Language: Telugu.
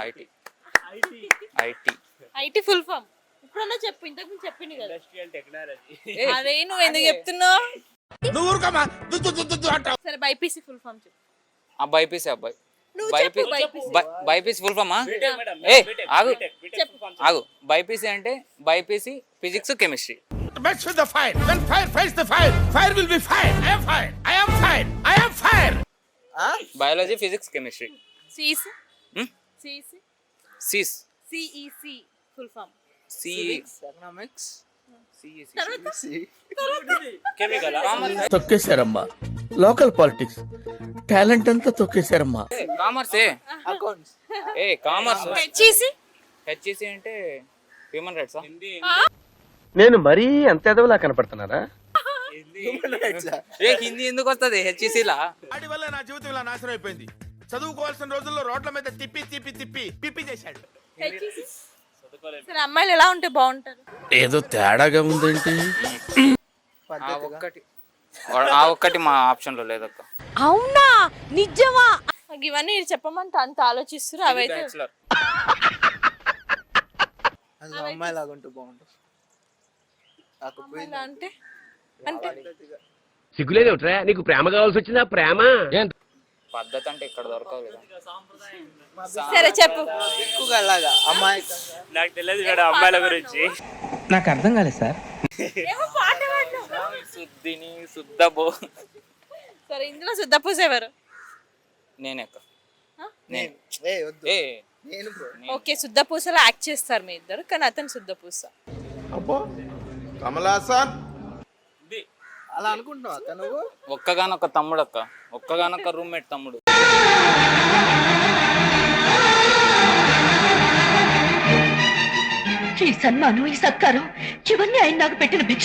ఐటీ ఐటీ ఫుల్ ఫామ్ ఇప్పుడన్నా చెప్పు, ఇంతకు ముందు చెప్పింది కదా. Industrial technology. అరే నువ్వు ఎందుకు చెప్తున్నావు? నువ్వు ఊరుకోమా అంటావు. సరే బైపీసీ ఫుల్ ఫామ్ చెప్పు. బైపీసీ అబ్బాయి. నువ్వు చెప్పు బైపీసీ. బైపీసీ ఫుల్ ఫామా? మేడం ఏ ఆగు చెప్పు. ఆగు. బైపీసీ అంటే BiPC physics chemistry. Match with the fire. When fire fights the fire, fire will be fire. I am fire. I am fire. I am fire. Biology physics chemistry. CEC CEC సిస్ CEC full form. Economics chemical. తొక్కేశారమ్మా లోకల్ పాలిటిక్స్ టాలెంట్ అంతా తొక్కేశారమ్మా. కామర్స్. Accounts commerce. హెచ్ఈసి అంటే హ్యూమన్ రైట్స్. నేను మరీ అంత ఎదవలా కనపడుతున్నారా? హిందీ ఎందుకు వస్తుంది హెచ్ఈసిలా? వాడి వల్ల నా జీవితం ఇలా నాశనం అయిపోయింది. చదువుకోవాల్సిన రోజుల్లో రోడ్ల మీద తిప్పి తిప్పి తిప్పి పిప్పి చేశాడు. సరే అమ్మాయిలు ఎలా ఉంటే బాగుంటారు? ఏదో తేడాగా ఉందేంటి? ఆ ఒక్కటి మా ఆప్షన్ లో లేదక్క. అవునా నిజమా? ఇవన్నీ చెప్పమంటే అంత ఆలోచిస్తారు. అవైతే బ్యాచులర్. అందులో అమ్మాయి లాగా ఉంటే బాగుంటుంది. అమ్మాయిలా అంటే అంటే సిగ్గులేదేమిట్రా నీకు? ప్రేమ కావాల్సి వచ్చిందా? ప్రేమ పద్ధతి అంటే ఇక్కడ దొరకదు కదా. సరే చెప్పు. ఎక్కువగా అలాగా అమ్మాయి నాకు తెలియదు మేడం అమ్మాయిల గురించి. నాకు అర్థం కాలేదు సార్. ఏమో పాట పాడినావు. శుద్ధిని శుద్ధబో. సరే ఇందులో శుద్ధ పూజ ఎవరు? నేనెక్క. నేను వద్దు ఏ నేను బ్రో. ఓకే శుద్ధ పూసలో యాక్ట్ చేస్తారు మీ ఇద్దరు, కానీ అతను శుద్ధ పూస. అబ్బో కమలాసన్ అలా అనుకుంటున్నావు అక్క నువ్వు? ఒక్కగానొక్క తమ్ముడు అక్క. ఒక్కగానొక్క రూమ్మేట్ తమ్ముడు. ఈ సన్మానం ఈ సత్కారం ఇవన్నీ ఆయన నాకు పెట్టిన భిక్ష.